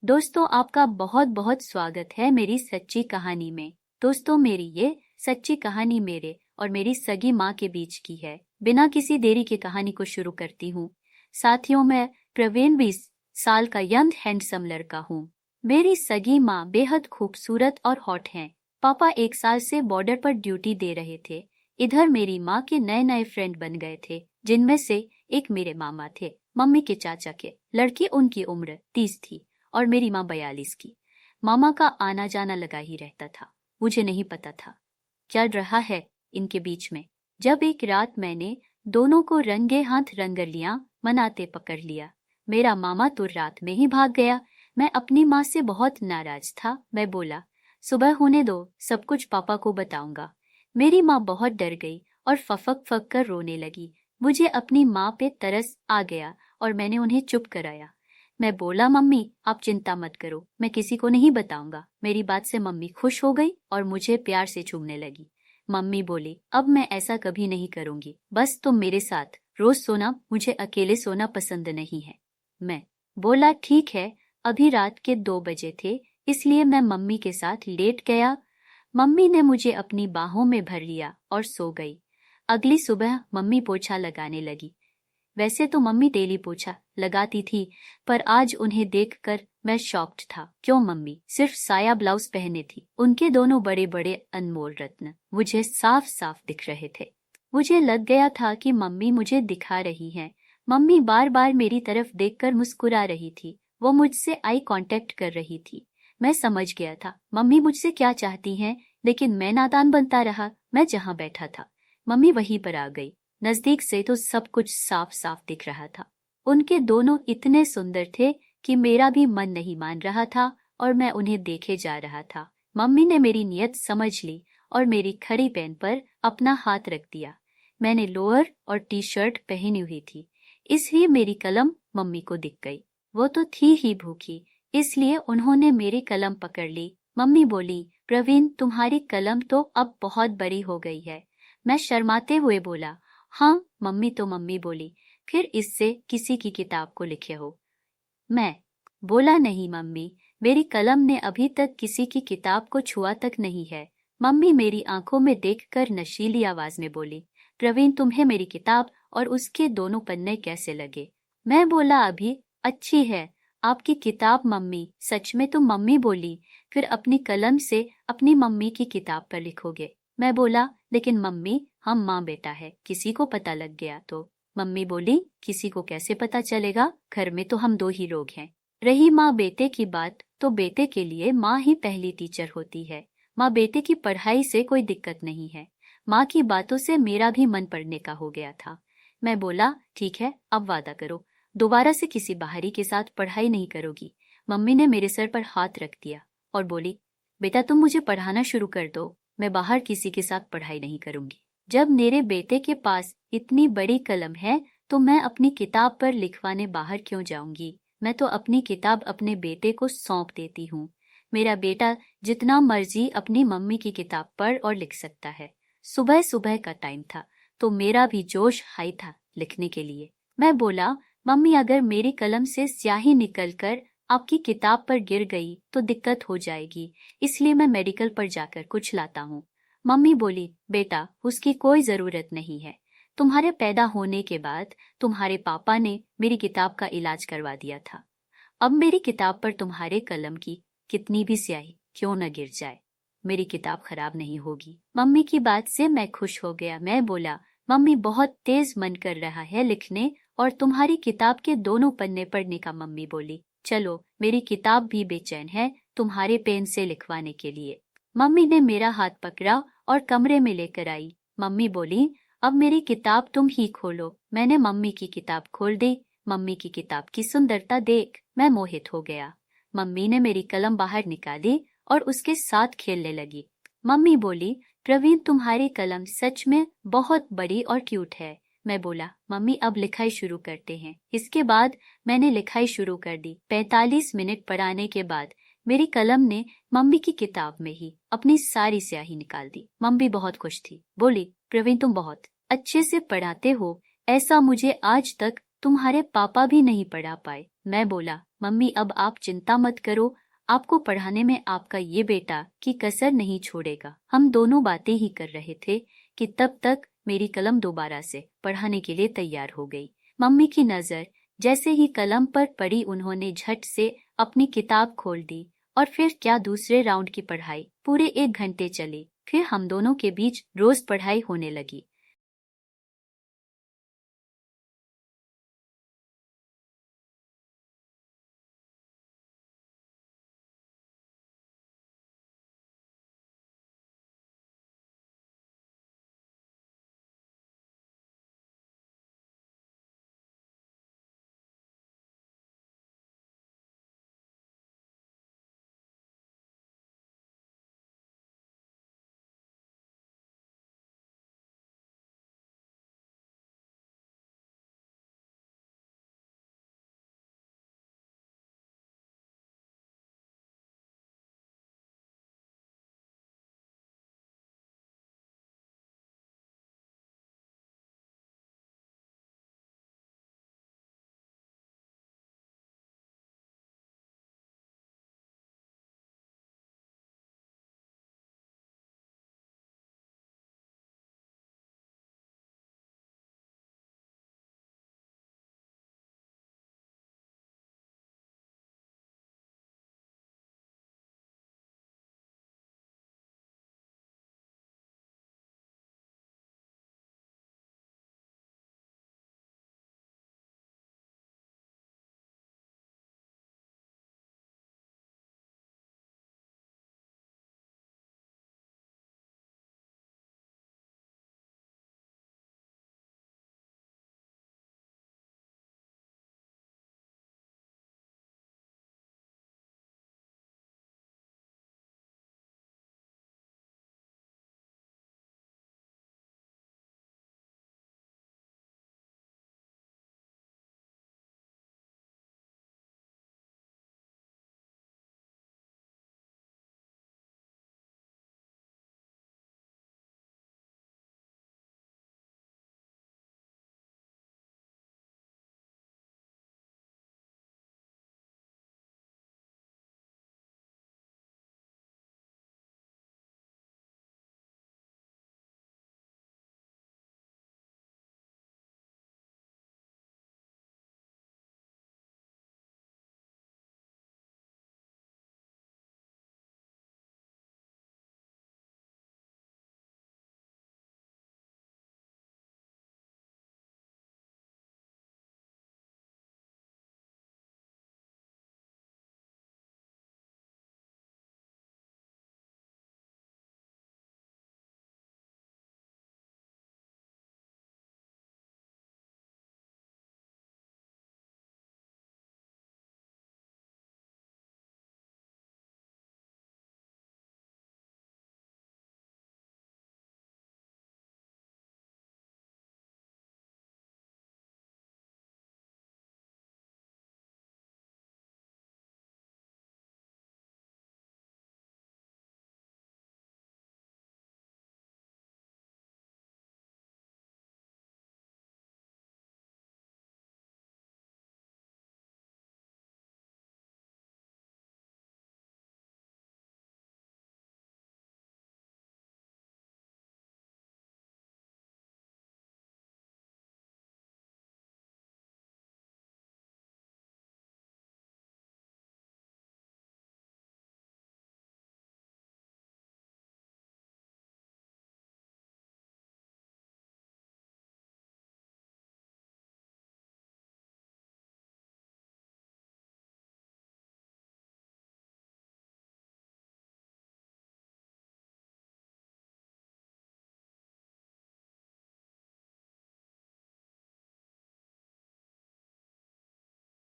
दोस्तों, आपका बहुत बहुत स्वागत है मेरी सच्ची कहानी में। दोस्तों, मेरी ये सच्ची कहानी मेरे और मेरी सगी माँ के बीच की है। बिना किसी देरी के कहानी को शुरू करती हूँ। साथियों, मैं प्रवीण 20 साल का यंग हैंडसम लड़का हूँ। मेरी सगी माँ बेहद खूबसूरत और हॉट हैं। पापा 1 साल से बॉर्डर पर ड्यूटी दे रहे थे। इधर मेरी माँ के नए नए फ्रेंड बन गए थे, जिनमें से एक मेरे मामा थे, मम्मी के चाचा के। लड़की उनकी उम्र 30 थी और मेरी माँ 42 की। मामा का आना जाना लगा ही रहता था। मुझे नहीं पता था चल रहा है इनके बीच में, जब एक रात मैंने दोनों को रंगे हाथ रंगलियां मनाते पकड़ लिया। मेरा मामा तो रात में ही भाग गया। मैं अपनी माँ से बहुत नाराज था। मैं बोला, सुबह होने दो, सब कुछ पापा को बताऊंगा। मेरी माँ बहुत डर गई और फफक फक कर रोने लगी। मुझे अपनी माँ पे तरस आ गया और मैंने उन्हें चुप कराया। मैं बोला, मम्मी आप चिंता मत करो, मैं किसी को नहीं बताऊंगा। मेरी बात से मम्मी खुश हो गई और मुझे प्यार से चूमने लगी। मम्मी बोली, अब मैं ऐसा कभी नहीं करूंगी, बस तुम मेरे साथ रोज सोना, मुझे अकेले सोना पसंद नहीं है। मैं बोला, ठीक है। अभी रात के 2 बजे थे, इसलिए मैं मम्मी के साथ लेट गया। मम्मी ने मुझे अपनी बाहों में भर लिया और सो गई। अगली सुबह मम्मी पोछा लगाने लगी। वैसे तो मम्मी डेली पोछा लगाती थी, पर आज उन्हें देखकर मैं शॉक्ड था। क्यों मम्मी सिर्फ साया ब्लाउज पहने थी। उनके दोनों बड़े बड़े अनमोल रत्न मुझे साफ साफ दिख रहे थे। मुझे लग गया था कि मम्मी मुझे दिखा रही हैं। मम्मी बार बार मेरी तरफ देखकर मुस्कुरा रही थी। वो मुझसे आई कांटेक्ट कर रही थी। मैं समझ गया था मम्मी मुझसे क्या चाहती हैं, लेकिन मैं नादान बनता रहा। मैं जहाँ बैठा था, मम्मी वहीं पर आ गई। नजदीक से तो सब कुछ साफ साफ दिख रहा था। उनके दोनों इतने सुंदर थे कि मेरा भी मन नहीं मान रहा था और मैं उन्हें देखे जा रहा था। मम्मी ने मेरी नीयत समझ ली और मेरी खड़ी पैन पर अपना हाथ रख दिया। मैंने लोअर और टी शर्ट पहनी हुई थी, इसलिए मेरी कलम मम्मी को दिख गई। वो तो थी ही भूखी, इसलिए उन्होंने मेरी कलम पकड़ ली। मम्मी बोली, प्रवीण तुम्हारी कलम तो अब बहुत बड़ी हो गई है। मैं शर्माते हुए बोला, हाँ मम्मी। तो मम्मी बोली, फिर इससे किसी की किताब को लिखे हो। मैं बोला, नहीं मम्मी, मेरी कलम ने अभी तक किसी की किताब को छुआ तक नहीं है। मम्मी मेरी आंखों में देखकर नशीली आवाज में बोली, प्रवीण तुम्हें मेरी किताब और उसके दोनों पन्ने कैसे लगे। मैं बोला, अभी अच्छी है आपकी किताब मम्मी। सच में? तुम मम्मी बोली, फिर अपनी कलम से अपनी मम्मी की किताब पर लिखोगे। मैं बोला, लेकिन मम्मी हम माँ बेटा है, किसी को पता लग गया तो। मम्मी बोली, किसी को कैसे पता चलेगा, घर में तो हम 2 ही लोग हैं। रही माँ बेटे की बात, तो बेटे के लिए माँ ही पहली टीचर होती है। माँ बेटे की पढ़ाई से कोई दिक्कत नहीं है। माँ की बातों से मेरा भी मन पड़ने का हो गया था। मैं बोला, ठीक है, अब वादा करो दोबारा से किसी बाहरी के साथ पढ़ाई नहीं करोगी। मम्मी ने मेरे सर पर हाथ रख दिया और बोली, बेटा तुम मुझे पढ़ाना शुरू कर दो, मैं बाहर किसी के साथ पढ़ाई नहीं करूंगी। जब मेरे बेटे के पास इतनी बड़ी कलम है तो मैं अपनी किताब पर लिखवाने बाहर क्यों जाऊंगी। मैं तो अपनी किताब अपने बेटे को सौंप देती हूँ। मेरा बेटा जितना मर्जी अपनी मम्मी की किताब पढ़ और लिख सकता है। सुबह सुबह का टाइम था तो मेरा भी जोश हाई था लिखने के लिए। मैं बोला, मम्मी अगर मेरी कलम से स्याही निकलकर आपकी किताब पर गिर गई तो दिक्कत हो जाएगी, इसलिए मैं मेडिकल पर जाकर कुछ लाता हूँ। मम्मी बोली, बेटा उसकी कोई जरूरत नहीं है। तुम्हारे पैदा होने के बाद तुम्हारे पापा ने मेरी किताब का इलाज करवा दिया था। अब मेरी किताब पर तुम्हारे कलम की कितनी भी स्याही क्यों न गिर जाए, मेरी किताब खराब नहीं होगी। मम्मी की बात से मैं खुश हो गया। मैं बोला, मम्मी बहुत तेज मन कर रहा है लिखने और तुम्हारी किताब के दोनों पन्ने पढ़ने का। मम्मी बोली, चलो मेरी किताब भी बेचैन है तुम्हारे पेन से लिखवाने के लिए। मम्मी ने मेरा हाथ पकड़ा और कमरे में लेकर आई। मम्मी बोली, अब मेरी किताब तुम ही खोलो। मैंने मम्मी की किताब खोल दी। मम्मी की किताब की सुंदरता देख मैं मोहित हो गया। मम्मी ने मेरी कलम बाहर निकाली और उसके साथ खेलने लगी। मम्मी बोली, प्रवीण तुम्हारी कलम सच में बहुत बड़ी और क्यूट है। मैं बोला, मम्मी अब लिखाई शुरू करते हैं। इसके बाद मैंने लिखाई शुरू कर दी। 45 मिनट पढ़ाने के बाद मेरी कलम ने मम्मी की किताब में ही अपनी सारी स्याही निकाल दी। मम्मी बहुत खुश थी। बोली, प्रवीण तुम बहुत अच्छे से पढ़ाते हो, ऐसा मुझे आज तक तुम्हारे पापा भी नहीं पढ़ा पाए। मैं बोला, मम्मी अब आप चिंता मत करो, आपको पढ़ाने में आपका ये बेटा की कसर नहीं छोड़ेगा। हम दोनों बातें ही कर रहे थे कि तब तक मेरी कलम दोबारा से पढ़ाने के लिए तैयार हो गई। मम्मी की नजर जैसे ही कलम पर पड़ी, उन्होंने झट से अपनी किताब खोल दी और फिर क्या दूसरे राउंड की पढ़ाई पूरे 1 घंटे चली। फिर हम दोनों के बीच रोज पढ़ाई होने लगी।